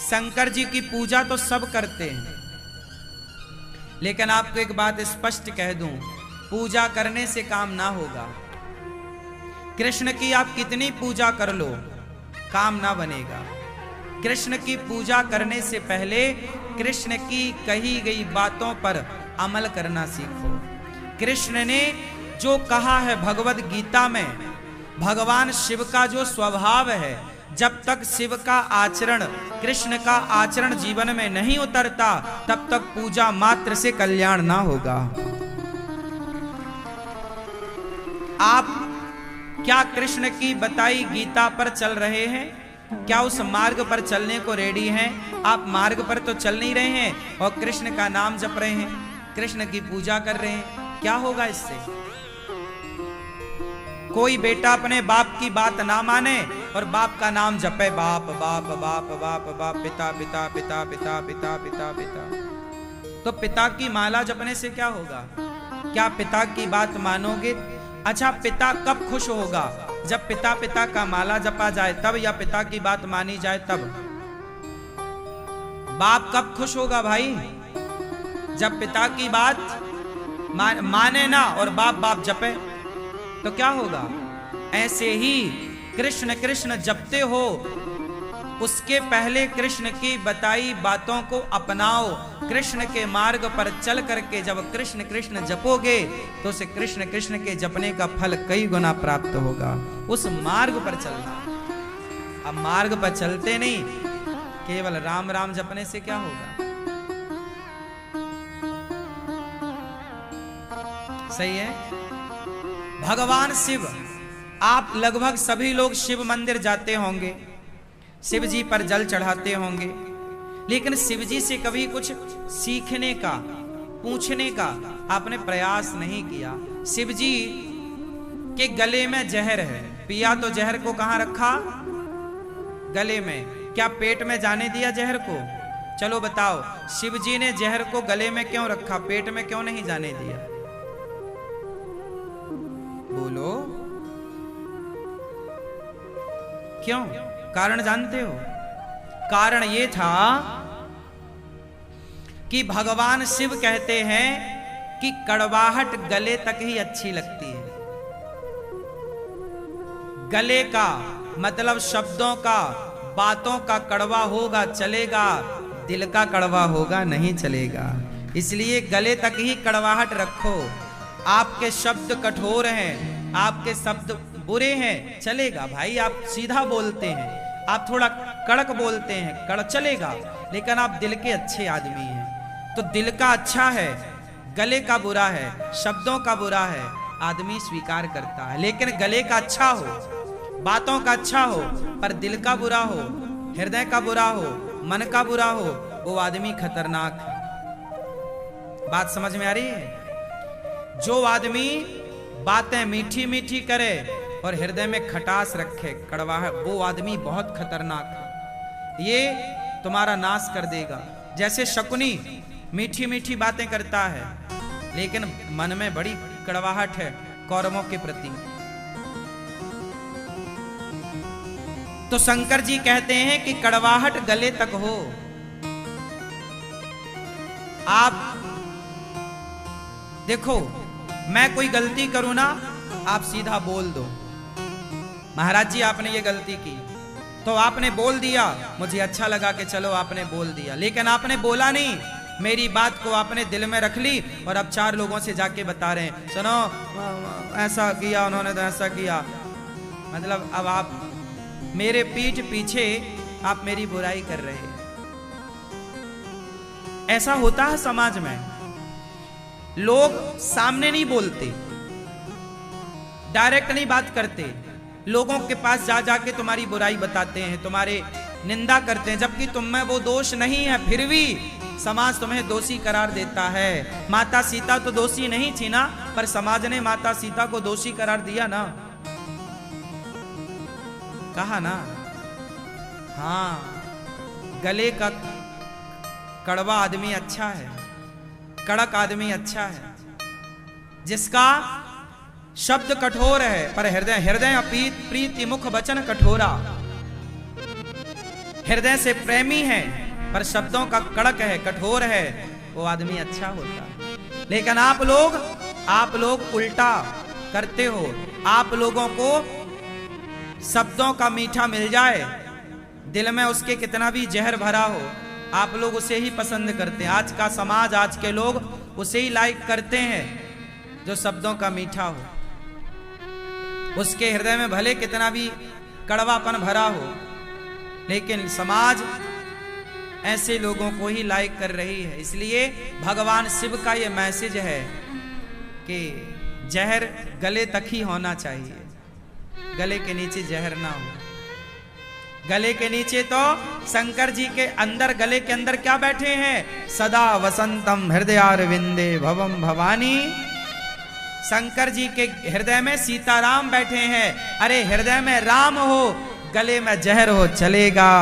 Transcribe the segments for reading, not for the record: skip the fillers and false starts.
शंकर जी की पूजा तो सब करते हैं, लेकिन आपको एक बात स्पष्ट कह दूं, पूजा करने से काम ना होगा। कृष्ण की आप कितनी पूजा कर लो, काम ना बनेगा। कृष्ण की पूजा करने से पहले कृष्ण की कही गई बातों पर अमल करना सीखो। कृष्ण ने जो कहा है भगवद गीता में, भगवान शिव का जो स्वभाव है, जब तक शिव का आचरण, कृष्ण का आचरण जीवन में नहीं उतरता, तब तक पूजा मात्र से कल्याण ना होगा। आप क्या कृष्ण की बताई गीता पर चल रहे हैं? क्या उस मार्ग पर चलने को रेडी हैं? आप मार्ग पर तो चल नहीं रहे हैं और कृष्ण का नाम जप रहे हैं, कृष्ण की पूजा कर रहे हैं। क्या होगा इससे? कोई बेटा अपने बाप की बात ना माने और बाप का नाम जपे, बाप बाप बाप बाप बाप, पिता पिता पिता पिता पिता पिता पिता, तो पिता की माला जपने से क्या होगा? क्या पिता की बात मानोगे? अच्छा, पिता कब खुश होगा? जब पिता पिता का माला जपा जाए तब, या पिता की बात मानी जाए तब? बाप कब खुश होगा भाई? जब पिता की बात माने ना और बाप बाप जपे, तो क्या होगा? ऐसे ही कृष्ण कृष्ण जपते हो, उसके पहले कृष्ण की बताई बातों को अपनाओ। कृष्ण के मार्ग पर चल करके जब कृष्ण कृष्ण जपोगे तो उसे कृष्ण कृष्ण के जपने का फल कई गुना प्राप्त होगा। उस मार्ग पर चलना। अब मार्ग पर चलते नहीं, केवल राम राम जपने से क्या होगा? सही है। भगवान शिव, आप लगभग सभी लोग शिव मंदिर जाते होंगे, शिव जी पर जल चढ़ाते होंगे, लेकिन शिव जी से कभी कुछ सीखने का, पूछने का आपने प्रयास नहीं किया। शिव जी के गले में जहर है, पिया तो जहर को कहां रखा? गले में। क्या पेट में जाने दिया जहर को? चलो बताओ, शिव जी ने जहर को गले में क्यों रखा, पेट में क्यों नहीं जाने दिया? बोलो क्यों? कारण जानते हो? कारण ये था कि भगवान शिव कहते हैं कि कड़वाहट गले तक ही अच्छी लगती है। गले का मतलब शब्दों का, बातों का कड़वा होगा चलेगा, दिल का कड़वा होगा नहीं चलेगा। इसलिए गले तक ही कड़वाहट रखो। आपके शब्द कठोर हैं, आपके शब्द बुरे हैं, चलेगा भाई, आप सीधा बोलते हैं, आप थोड़ा कड़क बोलते हैं, कड़क चलेगा, लेकिन आप दिल के अच्छे आदमी हैं। तो दिल का अच्छा है, गले का बुरा है, शब्दों का बुरा है, आदमी स्वीकार करता है। लेकिन गले का अच्छा हो, बातों का अच्छा हो, पर दिल का बुरा हो, हृदय का बुरा हो, मन का बुरा हो, वो आदमी खतरनाक है। बात समझ में आ रही है? जो आदमी बातें मीठी मीठी करे और हृदय में खटास रखे, कड़वा है, वो आदमी बहुत खतरनाक है। ये तुम्हारा नाश कर देगा। जैसे शकुनी मीठी मीठी बातें करता है, लेकिन मन में बड़ी कड़वाहट है कौरवों के प्रति। तो शंकर जी कहते हैं कि कड़वाहट गले तक हो। आप देखो, मैं कोई गलती करूं ना, आप सीधा बोल दो, महाराज जी आपने ये गलती की, तो आपने बोल दिया, मुझे अच्छा लगा कि चलो आपने बोल दिया, लेकिन आपने बोला नहीं, मेरी बात को आपने दिल में रख ली और अब 4 लोगों से जाके बता रहे हैं, सुनो ऐसा किया उन्होंने, तो ऐसा किया। मतलब अब आप मेरे पीठ पीछे आप मेरी बुराई कर रहे हैं। ऐसा होता है समाज में। लोग सामने नहीं बोलते, डायरेक्ट नहीं बात करते, लोगों के पास जा जाके तुम्हारी बुराई बताते हैं, तुम्हारे निंदा करते हैं, जबकि तुम में वो दोष नहीं है, फिर भी समाज तुम्हें दोषी करार देता है। माता सीता तो दोषी नहीं थी ना, पर समाज ने माता सीता को दोषी करार दिया ना, कहा ना। हाँ, गले का कड़वा आदमी अच्छा है, कड़क आदमी अच्छा है, जिसका शब्द कठोर है पर हृदय प्रीति मुख वचन कठोरा। हृदय से प्रेमी है पर शब्दों का कड़क है, कठोर है, वो आदमी अच्छा होता है। लेकिन आप लोग उल्टा करते हो। आप लोगों को शब्दों का मीठा मिल जाए, दिल में उसके कितना भी जहर भरा हो, आप लोग उसे ही पसंद करते हैं। आज का समाज, आज के लोग उसे ही लाइक करते हैं जो शब्दों का मीठा हो। उसके हृदय में भले कितना भी कड़वापन भरा हो, लेकिन समाज ऐसे लोगों को ही लाइक कर रही है। इसलिए भगवान शिव का ये मैसेज है कि जहर गले तक ही होना चाहिए, गले के नीचे जहर ना हो। गले के नीचे तो शंकर जी के अंदर, गले के अंदर क्या बैठे हैं? सदा वसंतम हृदयारविंदे भवम भवानी। शंकर जी के हृदय में सीताराम बैठे हैं। अरे हृदय में राम हो, गले में जहर हो चलेगा,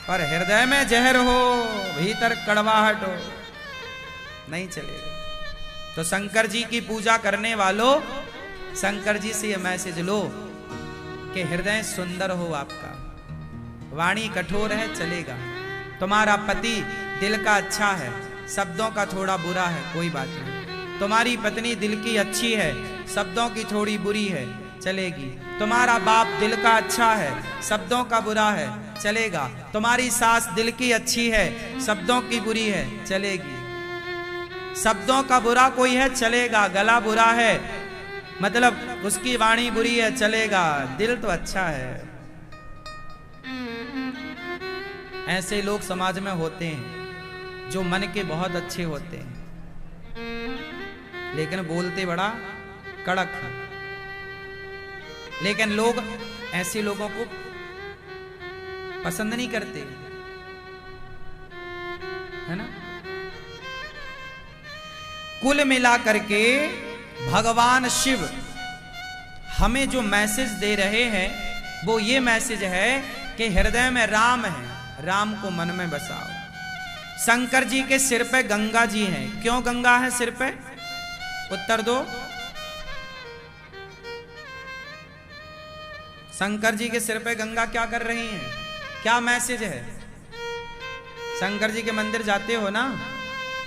पर हृदय में जहर हो, भीतर कड़वाहट हो, नहीं चलेगा। तो शंकर जी की पूजा करने वालों, शंकर जी से ये मैसेज लो कि हृदय सुंदर हो आपका, वाणी कठोर है चलेगा। तुम्हारा पति दिल का अच्छा है, शब्दों का थोड़ा बुरा है, कोई बात नहीं। तुम्हारी पत्नी दिल की अच्छी है, शब्दों की थोड़ी बुरी है, चलेगी। तुम्हारा बाप दिल का अच्छा है, शब्दों का बुरा है, चलेगा। तुम्हारी सास दिल की अच्छी है, शब्दों की बुरी है, चलेगी। शब्दों का बुरा कोई है, चलेगा। गला बुरा है, मतलब उसकी वाणी बुरी है, चलेगा। दिल तो अच्छा है। ऐसे लोग समाज में होते हैं जो मन के बहुत अच्छे होते हैं, लेकिन बोलते बड़ा कड़क है। लेकिन लोग ऐसे लोगों को पसंद नहीं करते, है ना। कुल मिला करके भगवान शिव हमें जो मैसेज दे रहे हैं वो ये मैसेज है कि हृदय में राम है, राम को मन में बसाओ। शंकर जी के सिर पे गंगा जी हैं। क्यों गंगा है सिर पे? उत्तर दो। शंकर जी के सिर पे गंगा क्या कर रही हैं? क्या मैसेज है? शंकर जी के मंदिर जाते हो ना,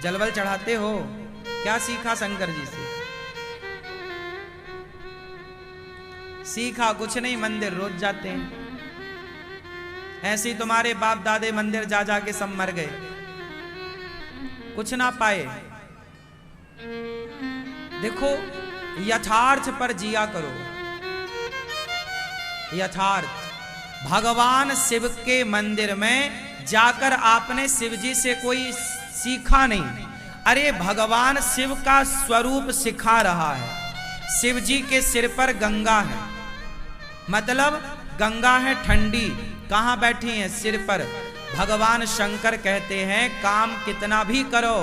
जलवल चढ़ाते हो, क्या सीखा शंकर जी से? सीखा कुछ नहीं, मंदिर रोज जाते हैं। ऐसे ही तुम्हारे बाप दादे मंदिर जा जा के सब मर गए, कुछ ना पाए। देखो, यथार्थ पर जिया करो। यथार्थ। भगवान शिव के मंदिर में जाकर आपने शिव जी से कोई सीखा नहीं। अरे भगवान शिव का स्वरूप सिखा रहा है। शिव जी के सिर पर गंगा है, मतलब गंगा है ठंडी। कहां बैठी है? सिर पर। भगवान शंकर कहते हैं काम कितना भी करो,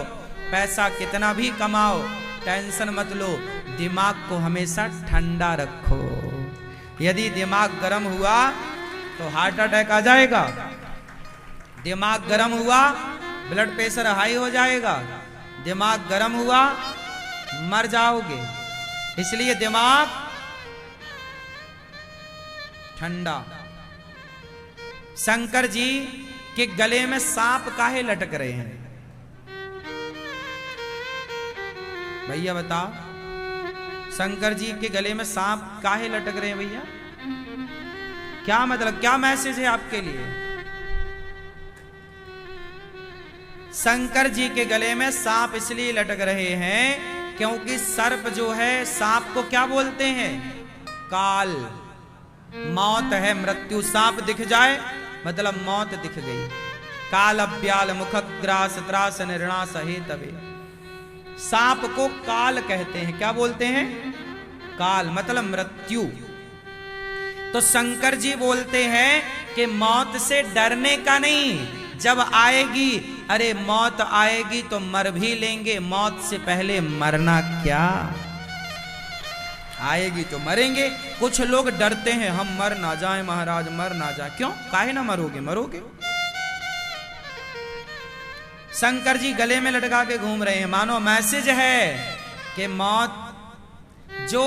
पैसा कितना भी कमाओ, टेंशन मत लो, दिमाग को हमेशा ठंडा रखो। यदि दिमाग गर्म हुआ तो हार्ट अटैक आ जाएगा। दिमाग गर्म हुआ ब्लड प्रेशर हाई हो जाएगा। दिमाग गर्म हुआ मर जाओगे। इसलिए दिमाग ठंडा। शंकर जी के गले में सांप काहे लटक रहे हैं? भैया बताओ, शंकर जी के गले में सांप काहे लटक रहे हैं भैया? क्या मतलब, क्या मैसेज है आपके लिए? शंकर जी के गले में सांप इसलिए लटक रहे हैं क्योंकि सर्प जो है, सांप को क्या बोलते हैं? काल। मौत है, मृत्यु। सांप दिख जाए मतलब मौत दिख गई। काल अब्याल मुखग्रास त्रास निर्णास हेतवे। सांप को काल कहते हैं। क्या बोलते हैं? काल, मतलब मृत्यु। तो शंकर जी बोलते हैं कि मौत से डरने का नहीं, जब आएगी, अरे मौत आएगी तो मर भी लेंगे, मौत से पहले मरना क्या? आएगी तो मरेंगे। कुछ लोग डरते हैं हम मर ना जाए महाराज, मर ना जाए। क्यों? काहे ना मरोगे? मरोगे। शंकर जी गले में लटका के घूम रहे हैं, मानो मैसेज है कि मौत, जो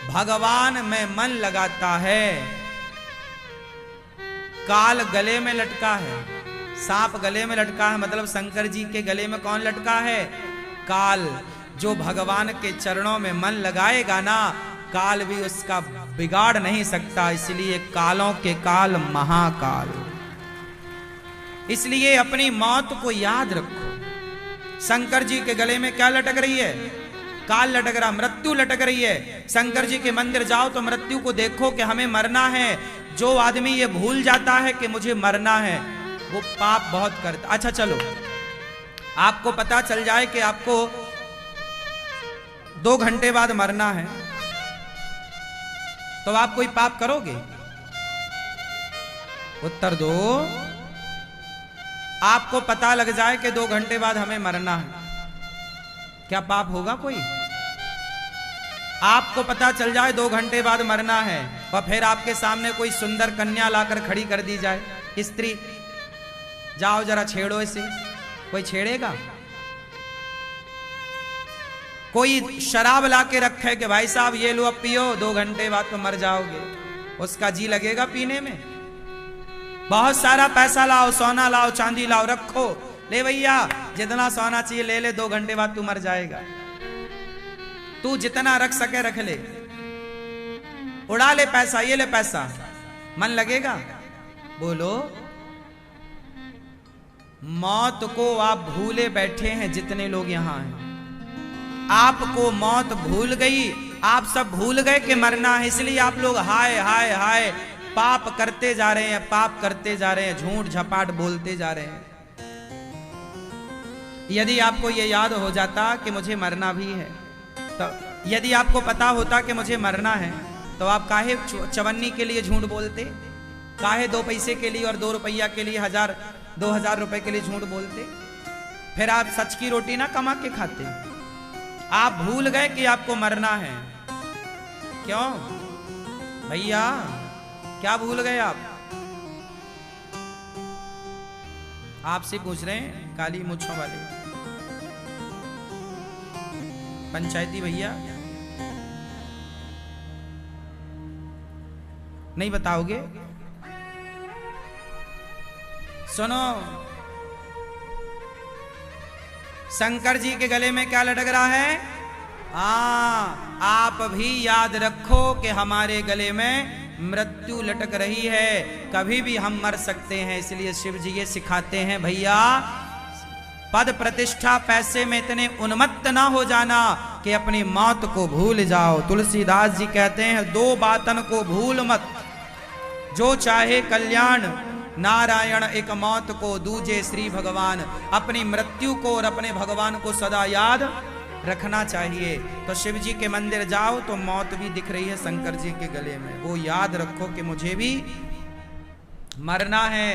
भगवान में मन लगाता है, काल गले में लटका है, सांप गले में लटका है, मतलब शंकर जी के गले में कौन लटका है? काल। जो भगवान के चरणों में मन लगाएगा ना, काल भी उसका बिगाड़ नहीं सकता। इसलिए कालों के काल महाकाल। इसलिए अपनी मौत को याद रखो। शंकर जी के गले में क्या लटक रही है? काल लटक रहा, मृत्यु लटक रही है। शंकर जी के मंदिर जाओ तो मृत्यु को देखो कि हमें मरना है। जो आदमी ये भूल जाता है कि मुझे मरना है, वो पाप बहुत करता। अच्छा चलो, आपको पता चल जाए कि आपको 2 घंटे बाद मरना है, तो आप कोई पाप करोगे? उत्तर दो। आपको पता लग जाए कि 2 घंटे बाद हमें मरना है, क्या पाप होगा कोई? आपको पता चल जाए 2 घंटे बाद मरना है, और फिर आपके सामने कोई सुंदर कन्या लाकर खड़ी कर दी जाए, स्त्री, जाओ जरा छेड़ो इसे, कोई छेड़ेगा? कोई शराब ला के रखे कि भाई साहब ये लो अब पियो, 2 घंटे बाद तो मर जाओगे, उसका जी लगेगा पीने में? बहुत सारा पैसा लाओ, सोना लाओ, चांदी लाओ, रखो, ले भैया जितना सोना चाहिए ले ले, 2 घंटे बाद तू मर जाएगा। तू जितना रख सके रख ले, उड़ा ले पैसा, ये ले पैसा, मन लगेगा? बोलो। मौत को आप भूले बैठे हैं, जितने लोग यहां हैं। आपको मौत भूल गई, आप सब भूल गए कि मरना है, इसलिए आप लोग हाय हाय हाय पाप करते जा रहे हैं, पाप करते जा रहे हैं, झूठ झपाट बोलते जा रहे हैं। यदि आपको यह याद हो जाता कि मुझे मरना भी है, तो यदि आपको पता होता कि मुझे मरना है, तो आप काहे चवन्नी के लिए झूठ बोलते? काहे 2 पैसे के लिए और 2 रुपया के लिए 1000-2000 रुपए के लिए झूठ बोलते? फिर आप सच की रोटी ना कमा के खाते। आप भूल गए कि आपको मरना है। क्यों भैया, क्या भूल गए आप? आपसे पूछ रहे हैं काली मूंछों वाले पंचायती भैया, नहीं बताओगे? सुनो, शंकर जी के गले में क्या लटक रहा है? आप भी याद रखो कि हमारे गले में मृत्यु लटक रही है, कभी भी हम मर सकते हैं। इसलिए शिव जी ये सिखाते हैं, भैया पद प्रतिष्ठा पैसे में इतने उन्मत्त ना हो जाना कि अपनी मौत को भूल जाओ। तुलसीदास जी कहते हैं, 2 बातन को भूल मत, जो चाहे कल्याण, नारायण एक मौत को, दूजे श्री भगवान। अपनी मृत्यु को और अपने भगवान को सदा याद रखना चाहिए। तो शिव जी के मंदिर जाओ तो मौत भी दिख रही है शंकर जी के गले में, वो याद रखो कि मुझे भी मरना है।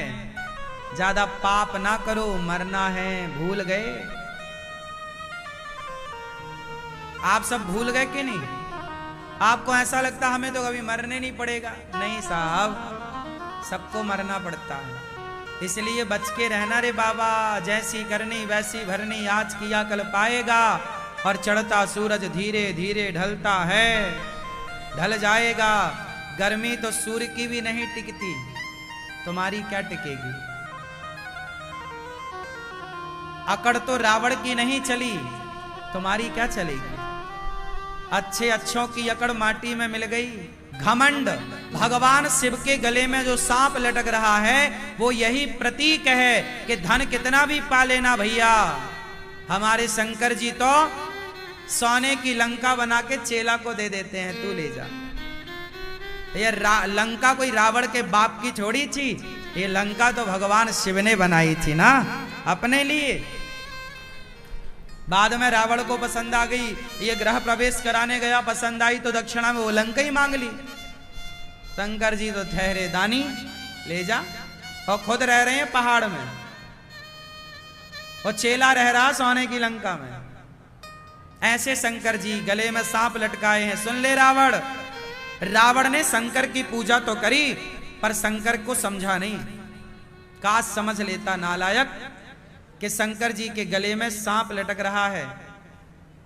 ज्यादा पाप ना करो, मरना है। भूल गए? आप सब भूल गए कि नहीं? आपको ऐसा लगता हमें तो कभी मरने नहीं पड़ेगा। नहीं साहब, सबको मरना पड़ता है। इसलिए बच के रहना रे बाबा, जैसी करनी वैसी भरनी, आज किया कल पाएगा। और चढ़ता सूरज धीरे धीरे ढलता है, ढल जाएगा। गर्मी तो सूर्य की भी नहीं टिकती, तुम्हारी क्या टिकेगी? अकड़ तो रावण की नहीं चली, तुम्हारी क्या चलेगी? अच्छे अच्छों की अकड़ माटी में मिल गई। घमंड। भगवान शिव के गले में जो सांप लटक रहा है, वो यही प्रतीक है कि धन कितना भी पा लेना भैया, हमारे शंकर जी तो सोने की लंका बना के चेला को दे देते हैं, तू ले जा। ये लंका कोई रावण के बाप की छोड़ी थी, ये लंका तो भगवान शिव ने बनाई थी ना अपने लिए। बाद में रावण को पसंद आ गई, ये गृह प्रवेश कराने गया, पसंद आई तो दक्षिणा में वो लंका ही मांग ली। शंकर जी तो ठहरे दानी, ले जा। और खुद रह रहे हैं पहाड़ में, और चेला रह रहा सोने की लंका में। ऐसे शंकर जी गले में सांप लटकाए हैं। सुन ले रावण, रावण ने शंकर की पूजा तो करी, पर शंकर को समझा नहीं। काश समझ लेता नालायक कि शंकर जी के गले में सांप लटक रहा है,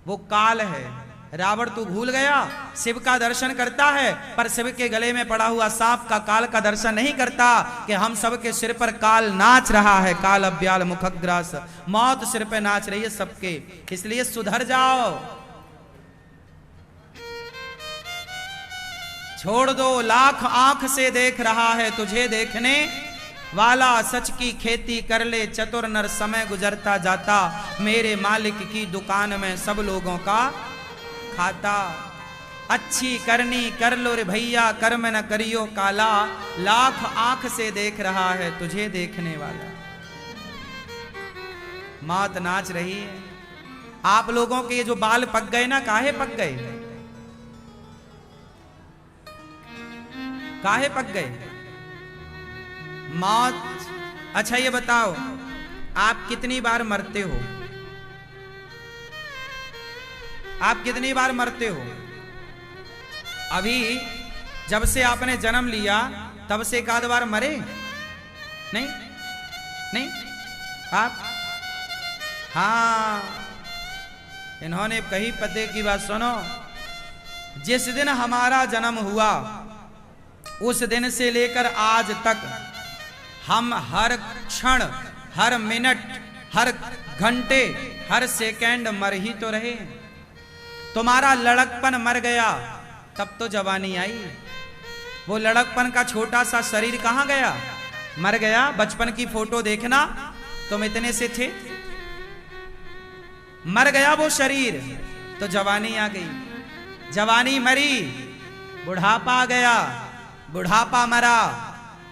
वो काल है। रावण तू भूल गया, शिव का दर्शन करता है पर शिव के गले में पड़ा हुआ सांप का काल का दर्शन नहीं करता कि हम सब के सिर पर काल नाच रहा है। काल अब्याल मुखग्रास, मौत सिर पे नाच रही है सबके, इसलिए सुधर जाओ, छोड़ दो। लाख आंख से देख रहा है तुझे देखने वाला, सच की खेती कर ले चतुर नर, समय गुजरता जाता मेरे मालिक की दुकान में सब लोगों का खाता। अच्छी करनी कर लो रे भैया, कर्म न करियो काला, लाख आंख से देख रहा है तुझे देखने वाला। मौत नाच रही है। आप लोगों के जो बाल पक गए ना, काहे पक गए, काहे पक गए? मौत। अच्छा ये बताओ, आप कितनी बार मरते हो? आप कितनी बार मरते हो? अभी जब से आपने जन्म लिया तब से एक आध बार मरे? नहीं नहीं आप? हाँ, इन्होंने कही पते की बात सुनो। जिस दिन हमारा जन्म हुआ उस दिन से लेकर आज तक हम हर क्षण, हर मिनट, हर घंटे, हर सेकंड मर ही तो रहे। तुम्हारा लड़कपन मर गया तब तो जवानी आई, वो लड़कपन का छोटा सा शरीर कहां गया? मर गया। बचपन की फोटो देखना, तुम इतने से थे, मर गया वो शरीर, तो जवानी आ गई। जवानी मरी, बुढ़ापा आ गया, बुढ़ापा मरा,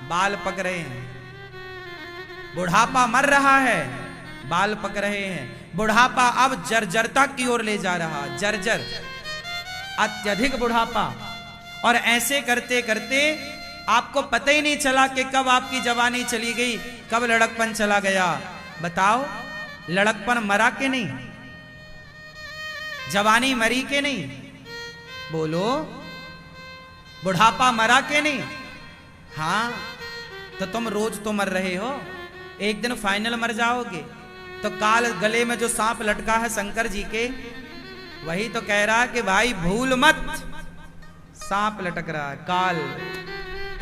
बाल पक रहे हैं। बुढ़ापा मर रहा है, बाल पक रहे हैं। बुढ़ापा अब जर्जरता की ओर ले जा रहा, जर्जर, अत्यधिक बुढ़ापा। और ऐसे करते करते आपको पता ही नहीं चला कि कब आपकी जवानी चली गई, कब लड़कपन चला गया। बताओ, लड़कपन मरा के नहीं? जवानी मरी के नहीं? बोलो, बुढ़ापा मरा के नहीं? हाँ, तो तुम रोज तो मर रहे हो, एक दिन फाइनल मर जाओगे। तो काल गले में जो सांप लटका है शंकर जी के, वही तो कह रहा है कि भाई भूल मत, सांप लटक रहा है, काल।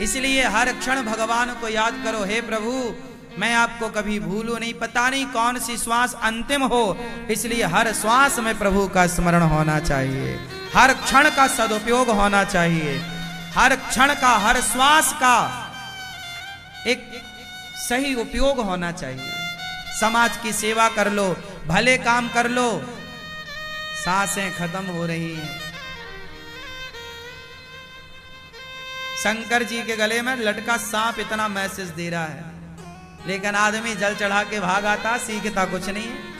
इसलिए हर क्षण भगवान को याद करो, हे प्रभु मैं आपको कभी भूलूं नहीं। पता नहीं कौन सी श्वास अंतिम हो, इसलिए हर श्वास में प्रभु का स्मरण होना चाहिए, हर क्षण का सदुपयोग होना चाहिए, हर क्षण का, हर श्वास का एक सही उपयोग होना चाहिए। समाज की सेवा कर लो, भले काम कर लो। सांसें खत्म हो रही हैं। शंकर जी के गले में लटका सांप इतना मैसेज दे रहा है, लेकिन आदमी जल चढ़ा के भाग आता, सीखता कुछ नहीं है।